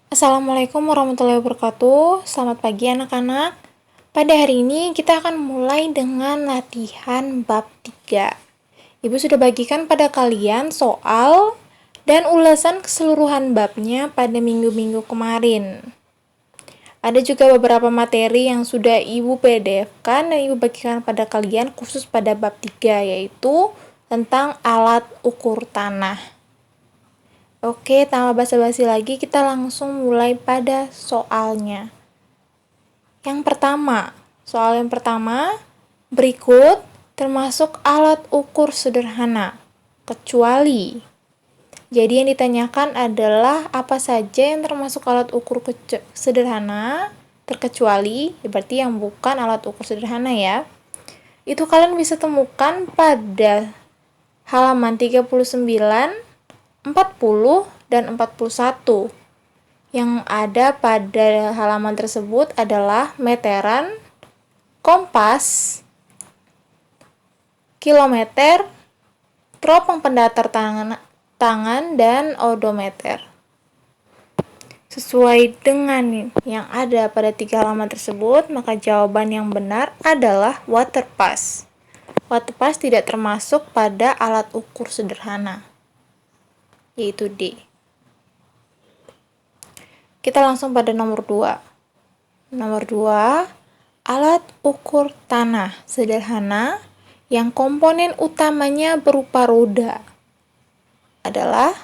Assalamualaikum warahmatullahi wabarakatuh. Selamat pagi anak-anak. Pada hari ini kita akan mulai dengan latihan bab 3. Ibu sudah bagikan pada kalian soal dan ulasan keseluruhan babnya pada minggu-minggu kemarin. Ada juga beberapa materi yang sudah Ibu PDF-kan dan Ibu bagikan pada kalian khusus pada bab 3, yaitu tentang alat ukur tanah. Oke, tanpa basa-basi lagi, kita langsung mulai pada soalnya. Soal yang pertama, berikut termasuk alat ukur sederhana, kecuali. Jadi yang ditanyakan adalah apa saja yang termasuk alat ukur sederhana, terkecuali, berarti yang bukan alat ukur sederhana ya. Itu kalian bisa temukan pada halaman 39, 40 dan 41. Yang ada pada halaman tersebut adalah meteran, kompas, kilometer, teropong pendatar tangan, dan odometer. Sesuai dengan yang ada pada 3 halaman tersebut, maka jawaban yang benar adalah water pass. Water pass tidak termasuk pada alat ukur sederhana, yaitu D. Kita langsung pada nomor 2. Nomor 2, alat ukur tanah sederhana yang komponen utamanya berupa roda adalah,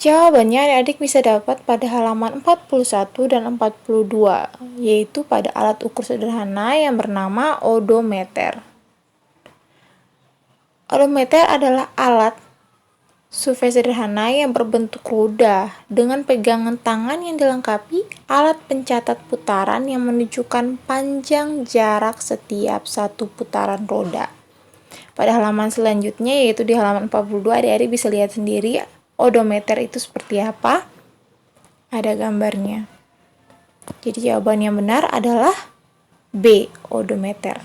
jawabannya adik-adik bisa dapat pada halaman 41 dan 42, yaitu pada alat ukur sederhana yang bernama odometer. Odometer adalah alat survei sederhana yang berbentuk roda dengan pegangan tangan yang dilengkapi alat pencatat putaran yang menunjukkan panjang jarak setiap satu putaran roda. Pada halaman selanjutnya, yaitu di halaman 42, adik-adik bisa lihat sendiri odometer itu seperti apa. Ada gambarnya. Jadi jawaban yang benar adalah B, odometer.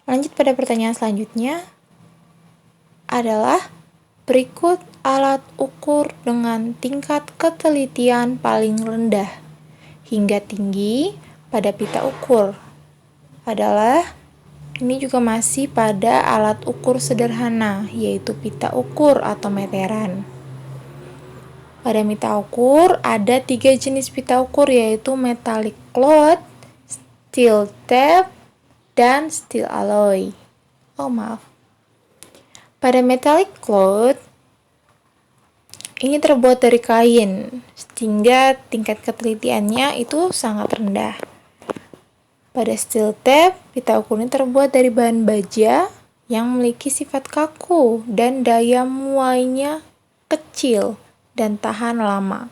Lanjut pada pertanyaan selanjutnya adalah, berikut alat ukur dengan tingkat ketelitian paling rendah hingga tinggi pada pita ukur adalah, ini juga masih pada alat ukur sederhana, yaitu pita ukur atau meteran. Pada pita ukur ada 3 jenis pita ukur, yaitu metallic cloth, steel tape, dan steel alloy. Pada metallic cloth, ini terbuat dari kain, sehingga tingkat ketelitiannya itu sangat rendah. Pada steel tape, pita ukur ini terbuat dari bahan baja yang memiliki sifat kaku dan daya muainya kecil dan tahan lama.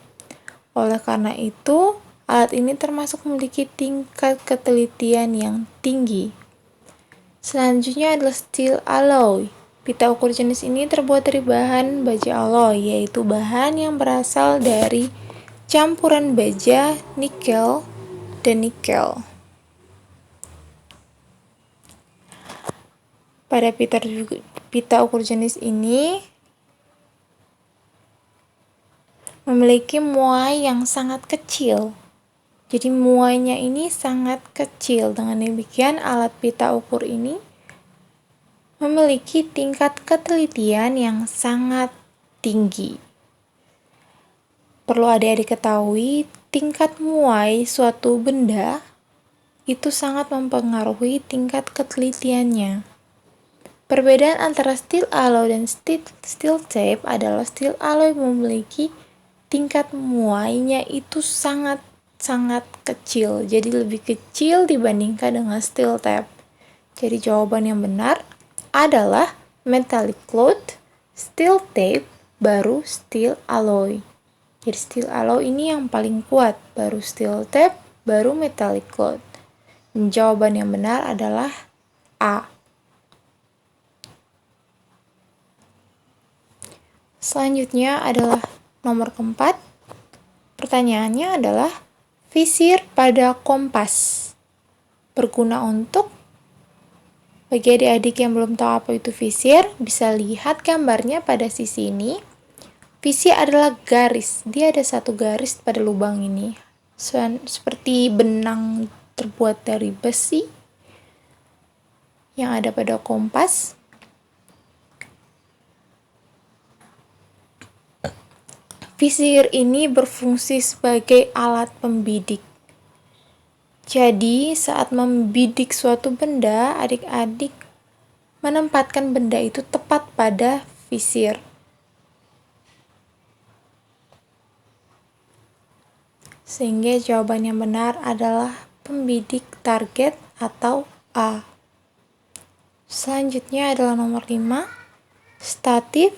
Oleh karena itu, alat ini termasuk memiliki tingkat ketelitian yang tinggi. Selanjutnya adalah steel alloy. Pita ukur jenis ini terbuat dari bahan baja alloy, yaitu bahan yang berasal dari campuran baja, nikel, dan nikel. Pada pita ukur jenis ini memiliki muai yang sangat kecil. Jadi muainya ini sangat kecil. Dengan demikian, alat pita ukur ini memiliki tingkat ketelitian yang sangat tinggi. Perlu adik-adik ketahui, tingkat muai suatu benda itu sangat mempengaruhi tingkat ketelitiannya. Perbedaan antara steel alloy dan steel tape adalah steel alloy memiliki tingkat muainya itu sangat kecil, jadi lebih kecil dibandingkan dengan steel tape. Jadi jawaban yang benar adalah metallic cloth, steel tape, baru steel alloy. Jadi steel alloy ini yang paling kuat, baru steel tape, baru metallic cloth. Jawaban yang benar adalah A. Selanjutnya adalah nomor keempat. Pertanyaannya adalah, visir pada kompas berguna untuk. Bagi adik-adik yang belum tahu apa itu visir, bisa lihat gambarnya pada sisi ini. Visir adalah garis, dia ada satu garis pada lubang ini. Seperti benang terbuat dari besi yang ada pada kompas. Visir ini berfungsi sebagai alat pembidik. Jadi, saat membidik suatu benda, adik-adik menempatkan benda itu tepat pada visir. Sehingga jawaban yang benar adalah pembidik target atau A. Selanjutnya adalah nomor 5. Statif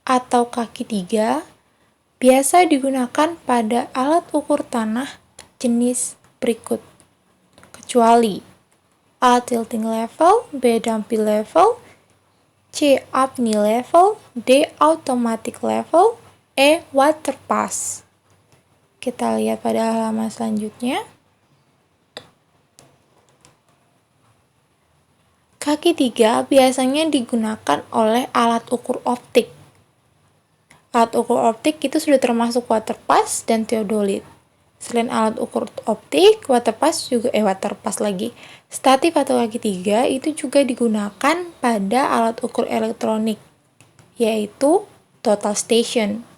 atau kaki 3 biasa digunakan pada alat ukur tanah jenis berikut. Kecuali A. Tilting level, B. Dumpy level, C. Upney level, D. Automatic level, E. Water pass. Kita lihat pada halaman selanjutnya. Kaki 3 biasanya digunakan oleh alat ukur optik. Alat ukur optik itu sudah termasuk water pass dan theodolit. Selain alat ukur optik, water pass lagi. Statif atau kaki 3 itu juga digunakan pada alat ukur elektronik, yaitu total station.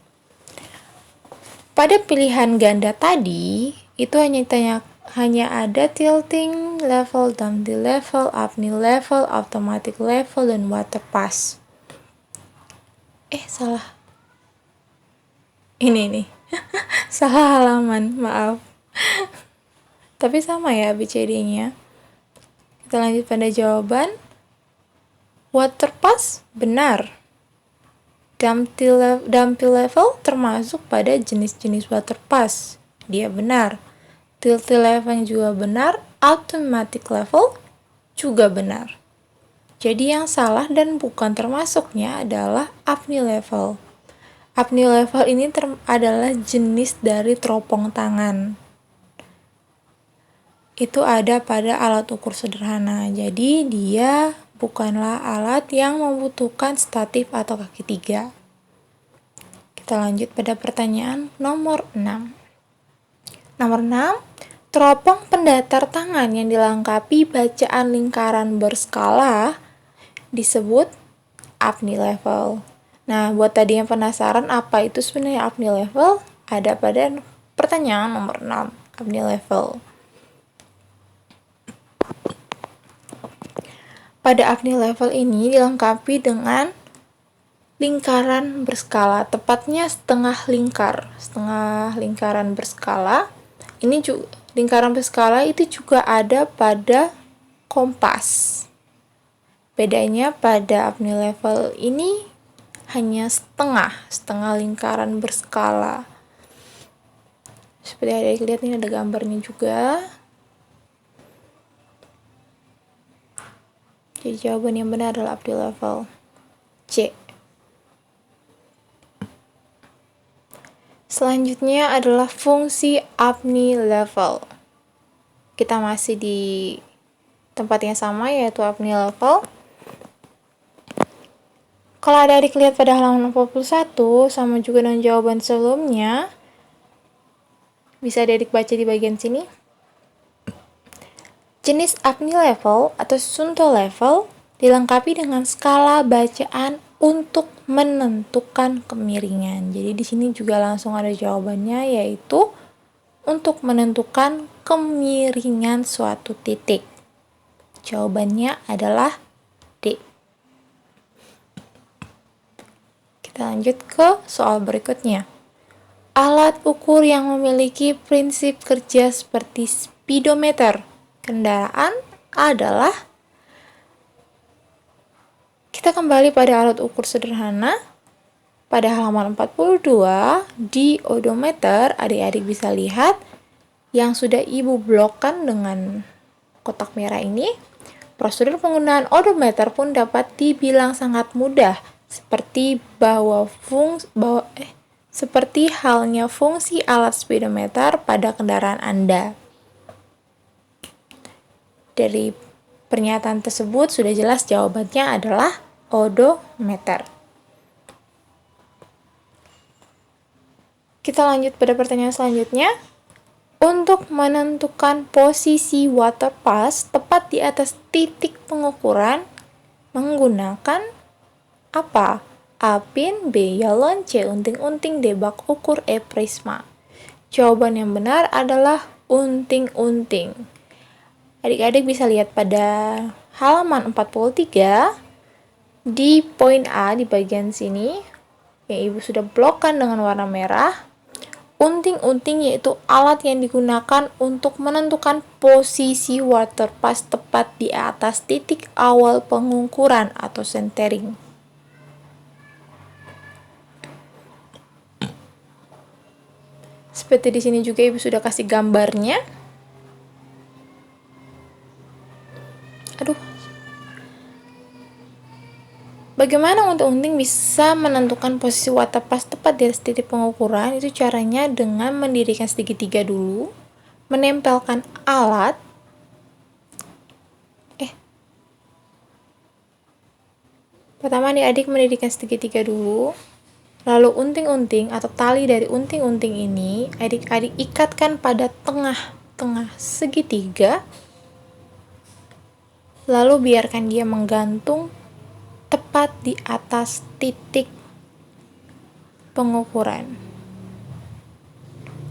Pada pilihan ganda tadi, itu hanya ada tilting level, dumpy level, upney level, automatic level, dan water pass. Salah. Ini nih. Salah halaman, maaf. Tapi sama ya ABCD-nya. Kita lanjut pada jawaban. Water pass benar. Dumpy level termasuk pada jenis-jenis water pass. Dia benar. Tilting level juga benar. Automatic level juga benar. Jadi yang salah dan bukan termasuknya adalah upney level. Upney level ini adalah jenis dari teropong tangan. Itu ada pada alat ukur sederhana. Jadi dia bukanlah alat yang membutuhkan statif atau kaki 3. Kita lanjut pada pertanyaan nomor 6. Nomor 6, teropong pendatar tangan yang dilengkapi bacaan lingkaran berskala disebut upney level. Nah, buat tadi yang penasaran apa itu sebenarnya upney level, ada pada pertanyaan nomor 6, upney level. Pada upney level ini dilengkapi dengan lingkaran berskala, tepatnya setengah lingkaran berskala. Ini juga lingkaran berskala itu juga ada pada kompas. Bedanya pada upney level ini hanya setengah lingkaran berskala. Seperti yang lihat ini ada gambarnya juga. Jadi jawaban yang benar adalah upney level C. Selanjutnya adalah fungsi upney level. Kita masih di tempat yang sama, yaitu upney level. Kalau adik lihat pada halaman 41, sama juga dengan jawaban sebelumnya, bisa adik baca di bagian sini. Jenis upney level atau Sunto level dilengkapi dengan skala bacaan untuk menentukan kemiringan. Jadi di sini juga langsung ada jawabannya, yaitu untuk menentukan kemiringan suatu titik. Jawabannya adalah D. Kita lanjut ke soal berikutnya. Alat ukur yang memiliki prinsip kerja seperti speedometer kendaraan adalah, kita kembali pada alat ukur sederhana. Pada halaman 42 di odometer, adik-adik bisa lihat yang sudah ibu blokkan dengan kotak merah ini. Prosedur penggunaan odometer pun dapat dibilang sangat mudah, seperti seperti halnya fungsi alat speedometer pada kendaraan Anda. Dari pernyataan tersebut sudah jelas jawabannya adalah odometer. Kita lanjut pada pertanyaan selanjutnya. Untuk menentukan posisi water pass tepat di atas titik pengukuran menggunakan apa? A. Pin, B. Galon, C. Unting-unting, D. Bak ukur, E. Prisma. Jawaban yang benar adalah unting-unting. Adik-adik bisa lihat pada halaman 43 di poin A di bagian sini yang Ibu sudah blokkan dengan warna merah. Unting-unting yaitu alat yang digunakan untuk menentukan posisi water pass tepat di atas titik awal pengukuran atau centering. Seperti di sini juga Ibu sudah kasih gambarnya. Bagaimana unting-unting bisa menentukan posisi water pass tepat di atas titik pengukuran? Itu caranya dengan mendirikan segitiga dulu, menempelkan alat. Pertama adik mendirikan segitiga dulu, lalu unting-unting atau tali dari unting-unting ini adik-adik ikatkan pada tengah-tengah segitiga, lalu biarkan dia menggantung tepat di atas titik pengukuran.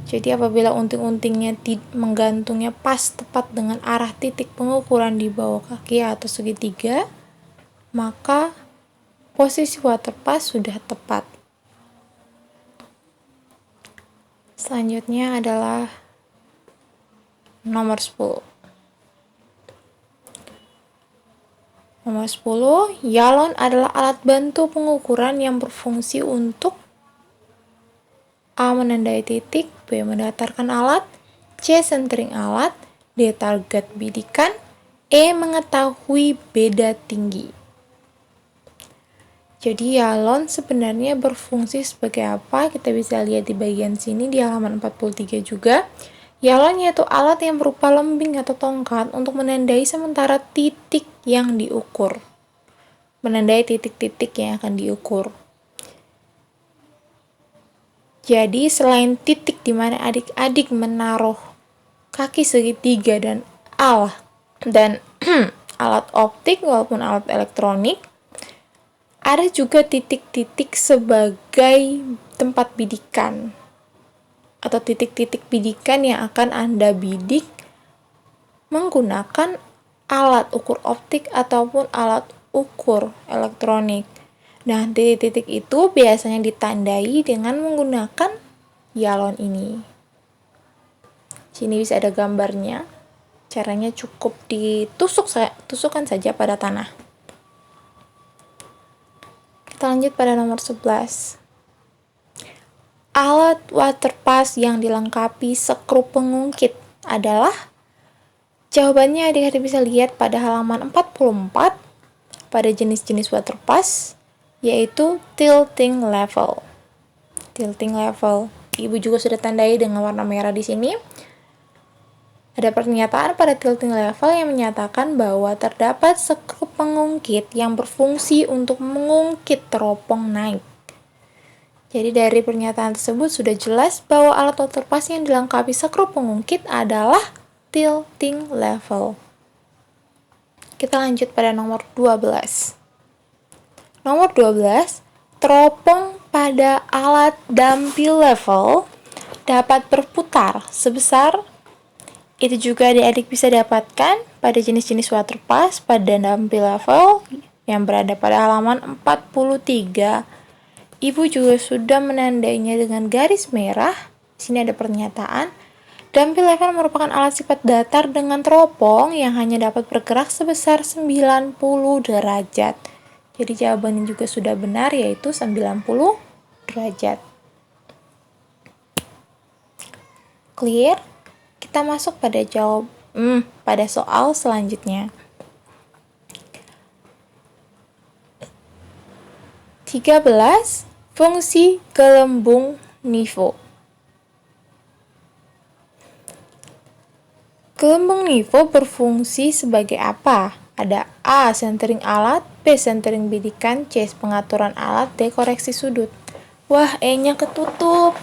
Jadi apabila unting-untingnya menggantungnya pas tepat dengan arah titik pengukuran di bawah kaki atau segitiga, maka posisi water pass sudah tepat. Selanjutnya adalah nomor 10. Nomor 10, galon adalah alat bantu pengukuran yang berfungsi untuk A. menandai titik, B. mendatarkan alat, C. centering alat, D. target bidikan, E. mengetahui beda tinggi. Jadi galon sebenarnya berfungsi sebagai apa? Kita bisa lihat di bagian sini di halaman 43 juga. Galon yaitu alat yang berupa lembing atau tongkat untuk menandai sementara titik yang diukur. Menandai titik-titik yang akan diukur. Jadi selain titik di mana adik-adik menaruh kaki segitiga dan alat optik walaupun alat elektronik, ada juga titik-titik sebagai tempat bidikan atau titik-titik bidikan yang akan Anda bidik menggunakan alat ukur optik ataupun alat ukur elektronik. Nah, titik-titik itu biasanya ditandai dengan menggunakan galon ini. Sini bisa ada gambarnya. Caranya cukup tusukkan saja pada tanah. Kita lanjut pada nomor 11. Alat water pass yang dilengkapi skrup pengungkit adalah? Jawabannya adik-adik bisa lihat pada halaman 44 pada jenis-jenis water pass, yaitu tilting level. Tilting level. Ibu juga sudah tandai dengan warna merah di sini. Ada pernyataan pada tilting level yang menyatakan bahwa terdapat skrup pengungkit yang berfungsi untuk mengungkit teropong naik. Jadi dari pernyataan tersebut sudah jelas bahwa alat water pass yang dilengkapi skrup pengungkit adalah tilting level. Kita lanjut pada nomor 12. Nomor 12, teropong pada alat dampil level dapat berputar sebesar, itu juga adik-adik bisa dapatkan pada jenis-jenis water pass pada dampil level yang berada pada halaman 43. Ibu juga sudah menandainya dengan garis merah. Di sini ada pernyataan. Dampil level merupakan alat sifat datar dengan teropong yang hanya dapat bergerak sebesar 90 derajat. Jadi jawabannya juga sudah benar, yaitu 90 derajat. Clear? Kita masuk pada pada soal selanjutnya. 13. Fungsi gelembung nivå. Gelembung nivå berfungsi sebagai apa? Ada A. Sentering alat, B. Sentering bidikan, C. Pengaturan alat, D. Koreksi sudut. Wah, E-nya ketutup.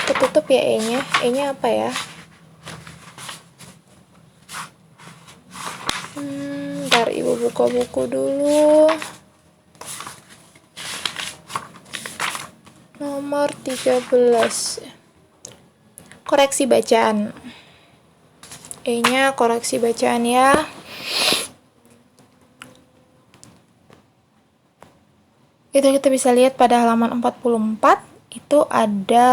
Ketutup ya E-nya. E-nya apa ya? Ntar Ibu buka buku dulu. Nomor 13. Koreksi bacaan. E-nya koreksi bacaan ya. Itu kita bisa lihat pada halaman 44, itu ada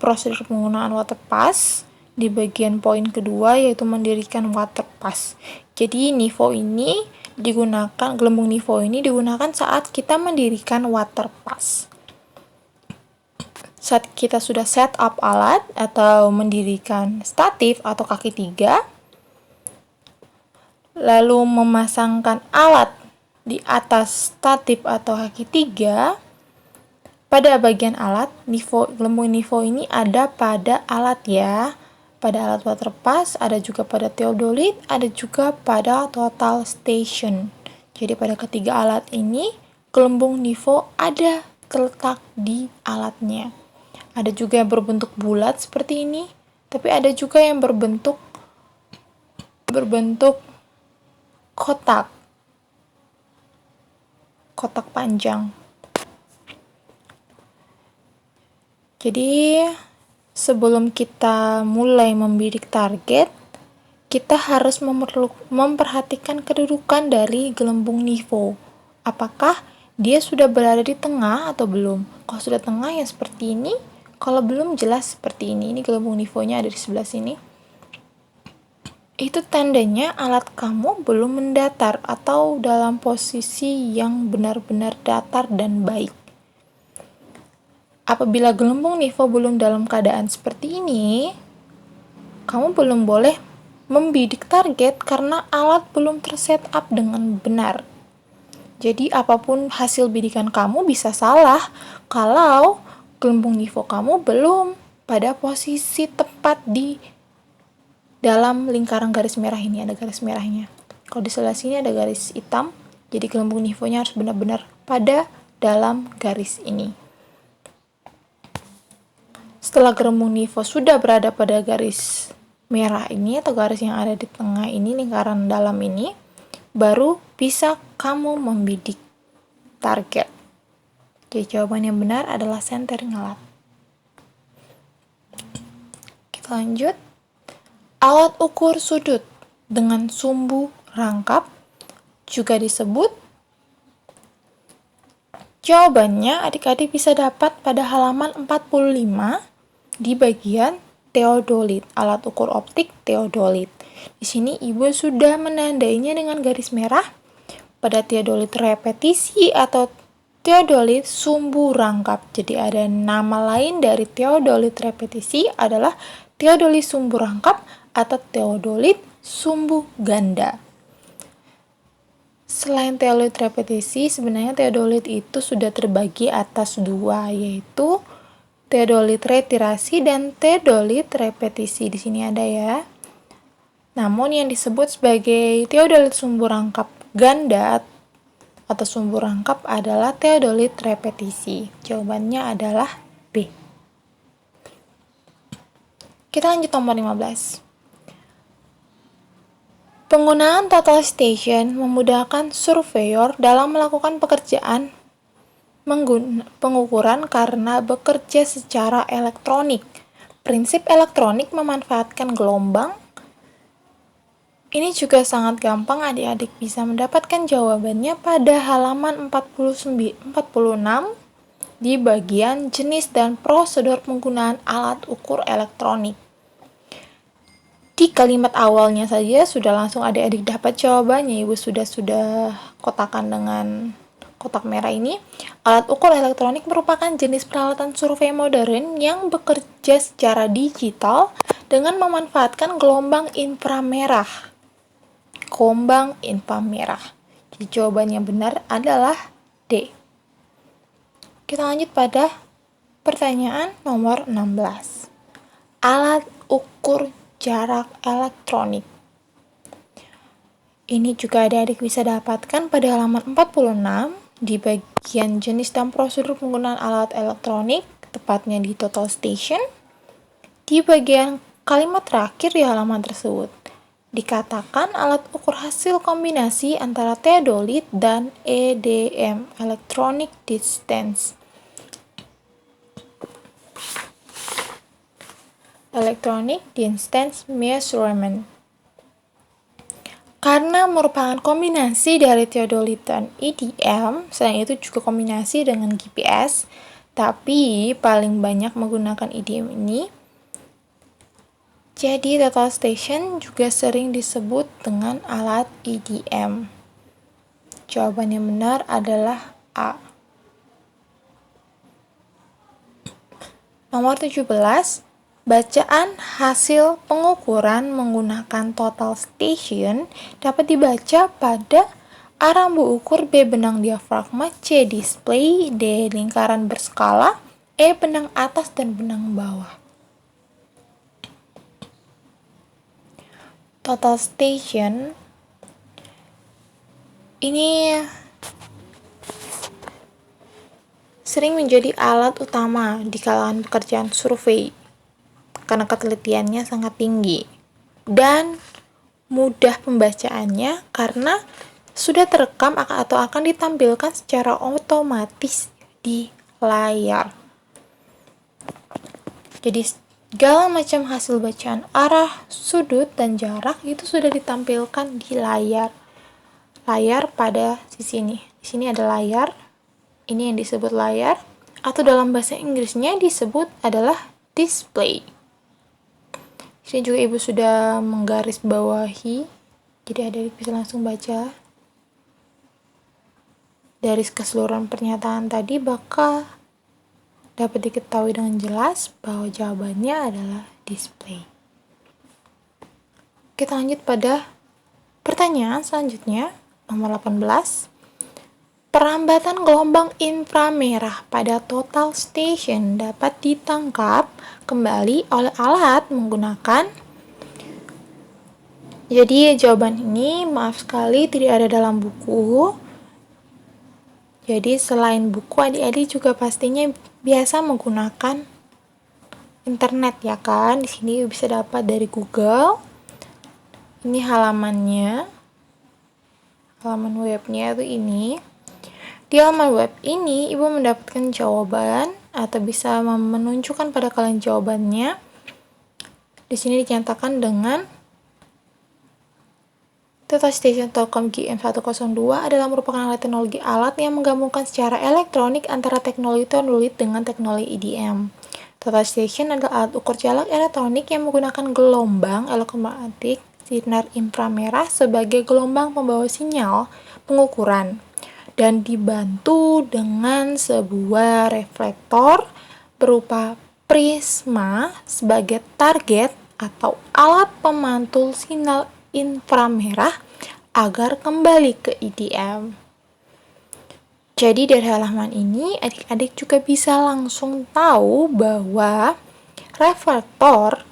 prosedur penggunaan waterpass di bagian poin kedua, yaitu mendirikan waterpass. Jadi gelembung NIVO ini digunakan saat kita mendirikan waterpass. Saat kita sudah set up alat atau mendirikan statif atau kaki 3, lalu memasangkan alat di atas statif atau kaki 3, pada bagian alat, gelembung NIVO ini ada pada alat ya. Pada alat waterpass, ada juga pada theodolit, ada juga pada total station. Jadi pada ketiga alat ini, gelembung NIVO ada terletak di alatnya. Ada juga yang berbentuk bulat seperti ini, tapi ada juga yang berbentuk kotak panjang. Jadi sebelum kita mulai membidik target, kita harus memperhatikan kedudukan dari gelembung NIVO. Apakah dia sudah berada di tengah atau belum? Kalau sudah tengah ya seperti ini, kalau belum jelas seperti ini. Ini gelembung NIVO-nya ada di sebelah sini. Itu tandanya alat kamu belum mendatar atau dalam posisi yang benar-benar datar dan baik. Apabila gelembung NIVO belum dalam keadaan seperti ini, kamu belum boleh membidik target karena alat belum terset up dengan benar. Jadi apapun hasil bidikan kamu bisa salah kalau gelembung NIVO kamu belum pada posisi tepat di dalam lingkaran garis merah ini. Ada garis merahnya. Kalau di sebelah sini ada garis hitam, jadi gelembung NIVO-nya harus benar-benar pada dalam garis ini. Setelah gelembung NIVO sudah berada pada garis merah ini atau garis yang ada di tengah ini, lingkaran dalam ini, baru bisa kamu membidik target. Jadi jawaban yang benar adalah sentering alat. Kita lanjut. Alat ukur sudut dengan sumbu rangkap juga disebut. Jawabannya adik-adik bisa dapat pada halaman 45 di bagian theodolit, alat ukur optik theodolit. Di sini Ibu sudah menandainya dengan garis merah. Pada theodolit repetisi atau theodolit sumbu rangkap. Jadi ada nama lain dari theodolit repetisi adalah theodolit sumbu rangkap atau theodolit sumbu ganda. Selain theodolit repetisi, sebenarnya theodolit itu sudah terbagi atas dua, yaitu theodolit retirasi dan theodolit repetisi. Di sini ada ya. Namun yang disebut sebagai theodolit sumbu rangkap ganda atau sumbu rangkap adalah theodolit repetisi. Jawabannya adalah B. Kita lanjut nomor 15. Penggunaan total station memudahkan surveyor dalam melakukan pekerjaan pengukuran karena bekerja secara elektronik. Prinsip elektronik memanfaatkan gelombang. Ini juga sangat gampang, adik-adik bisa mendapatkan jawabannya pada halaman 46 di bagian jenis dan prosedur penggunaan alat ukur elektronik. Di kalimat awalnya saja sudah langsung adik-adik dapat jawabannya. Ibu sudah kotakan dengan kotak merah ini. Alat ukur elektronik merupakan jenis peralatan survei modern yang bekerja secara digital dengan memanfaatkan gelombang inframerah. Jadi jawaban yang benar adalah D. Kita lanjut pada pertanyaan nomor 16. Alat ukur jarak elektronik. Ini juga adik-adik bisa dapatkan pada halaman 46 di bagian jenis dan prosedur penggunaan alat elektronik, tepatnya di total station. Di bagian kalimat terakhir di halaman tersebut, dikatakan alat ukur hasil kombinasi antara teodolit dan EDM, electronic distance. Electronic distance measurement. Karena merupakan kombinasi dari teodolit dan EDM, selain itu juga kombinasi dengan GPS, tapi paling banyak menggunakan EDM ini. Jadi total station juga sering disebut dengan alat EDM. Jawaban yang benar adalah A. Nomor 17. Bacaan hasil pengukuran menggunakan total station dapat dibaca pada A rambu ukur, B benang diafragma, C display, D lingkaran berskala, E benang atas dan benang bawah. Total station ini sering menjadi alat utama di kalangan pekerjaan survei karena ketelitiannya sangat tinggi dan mudah pembacaannya karena sudah terekam atau akan ditampilkan secara otomatis di layar. Jadi segala macam hasil bacaan arah, sudut, dan jarak itu sudah ditampilkan di layar. Layar pada sisi ini. Di sini ada layar. Ini yang disebut layar. Atau dalam bahasa Inggrisnya disebut adalah display. Di sini juga Ibu sudah menggaris bawahi. Jadi adik bisa langsung baca. Dari keseluruhan pernyataan tadi bakal dapat diketahui dengan jelas bahwa jawabannya adalah display. Kita lanjut pada pertanyaan selanjutnya, nomor 18. Perambatan gelombang inframerah pada total station dapat ditangkap kembali oleh alat menggunakan. Jadi jawaban ini maaf sekali tidak ada dalam buku. Jadi selain buku, adik-adik juga pastinya biasa menggunakan internet ya kan. Di sini bisa dapat dari Google. Ini halamannya. Halaman webnya itu ini. Di halaman web ini Ibu mendapatkan jawaban atau bisa menunjukkan pada kalian jawabannya. Di sini dinyatakan dengan Total Station Telkom GM102 adalah merupakan alat teknologi alat yang menggabungkan secara elektronik antara teknologi teodolit dengan teknologi EDM. Total Station adalah alat ukur jarak elektronik yang menggunakan gelombang elektromagnetik sinar inframerah sebagai gelombang pembawa sinyal pengukuran dan dibantu dengan sebuah reflektor berupa prisma sebagai target atau alat pemantul sinyal inframerah agar kembali ke EDM. Jadi dari halaman ini adik-adik juga bisa langsung tahu bahwa reflektor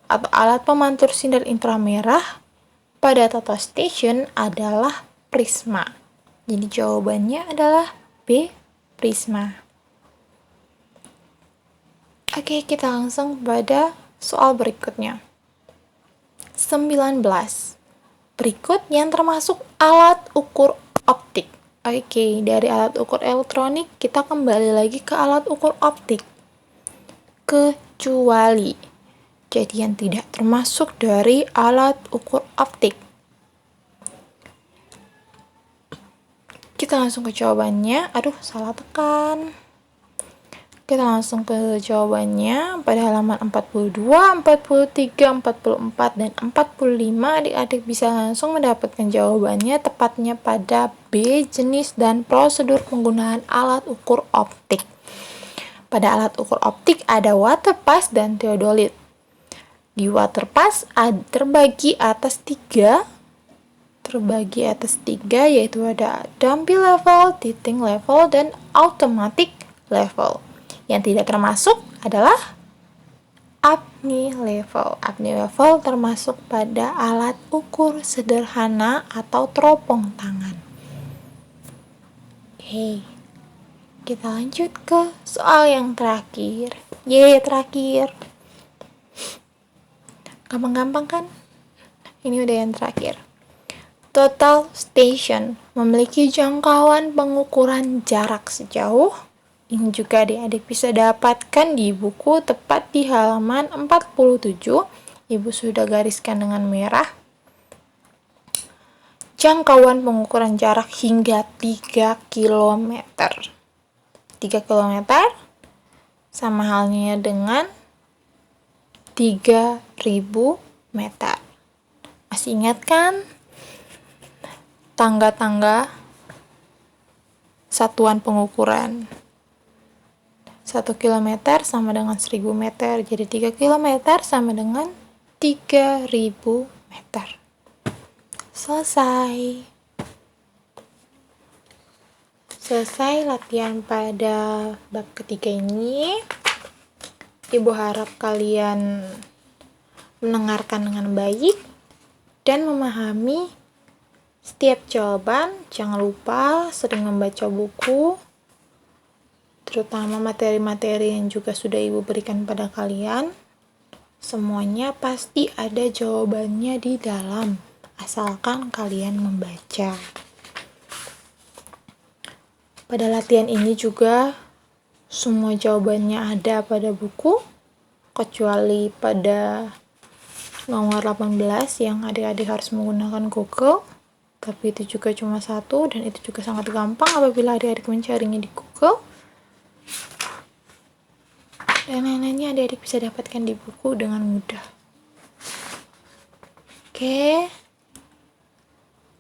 atau alat pemantul sinar inframerah pada total station adalah prisma. Jadi jawabannya adalah B, prisma. Oke, kita langsung pada soal berikutnya. 19. Berikut yang termasuk alat ukur optik. Oke, dari alat ukur elektronik kita kembali lagi ke alat ukur optik. Kecuali. Jadi yang tidak termasuk dari alat ukur optik. Kita langsung ke jawabannya. Aduh, salah tekan. Kita langsung ke jawabannya pada halaman 42, 43, 44, dan 45 adik-adik bisa langsung mendapatkan jawabannya tepatnya pada B, jenis dan prosedur penggunaan alat ukur optik. Pada alat ukur optik ada waterpass dan teodolit. Di waterpass terbagi atas tiga yaitu ada dumpy level, tipping level, dan automatic level. Yang tidak termasuk adalah Apni level. Apni level termasuk pada alat ukur sederhana atau teropong tangan. Oke, kita lanjut ke soal yang terakhir. Terakhir. Gampang-gampang kan? Ini udah yang terakhir. Total station memiliki jangkauan pengukuran jarak sejauh. Ini juga adik-adik bisa dapatkan di buku tepat di halaman 47. Ibu sudah gariskan dengan merah. Jangkauan pengukuran jarak hingga 3 km. 3 km sama halnya dengan 3.000 meter. Masih ingat kan? Tangga-tangga satuan pengukuran. 1 km sama dengan 1000 meter. Jadi 3 km sama dengan 3000 meter. Selesai. Selesai latihan pada bab ketiga ini. Ibu harap kalian mendengarkan dengan baik dan memahami setiap jawaban. Jangan lupa sering membaca buku, terutama materi-materi yang juga sudah Ibu berikan pada kalian. Semuanya pasti ada jawabannya di dalam, asalkan kalian membaca. Pada latihan ini juga semua jawabannya ada pada buku, kecuali pada nomor 18 yang adik-adik harus menggunakan Google. Tapi itu juga cuma satu, dan itu juga sangat gampang apabila adik-adik mencarinya di Google. Dan lain-lainnya adik-adik bisa dapatkan di buku dengan mudah. Oke,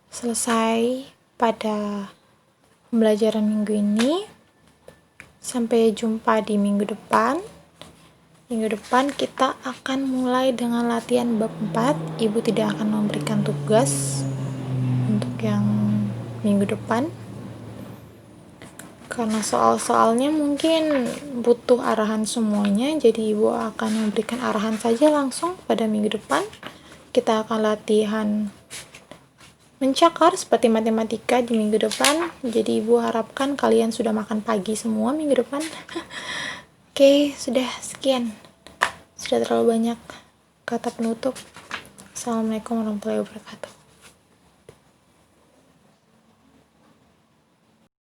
selesai pada pembelajaran minggu ini. Sampai jumpa di minggu depan. Minggu depan kita akan mulai dengan latihan bab 4. Ibu tidak akan memberikan tugas untuk yang minggu depan, karena soal-soalnya mungkin butuh arahan semuanya, jadi Ibu akan memberikan arahan saja langsung pada minggu depan. Kita akan latihan mencakar seperti matematika di minggu depan, jadi Ibu harapkan kalian sudah makan pagi semua minggu depan. Oke, sudah sekian. Sudah terlalu banyak kata penutup. Assalamualaikum warahmatullahi wabarakatuh.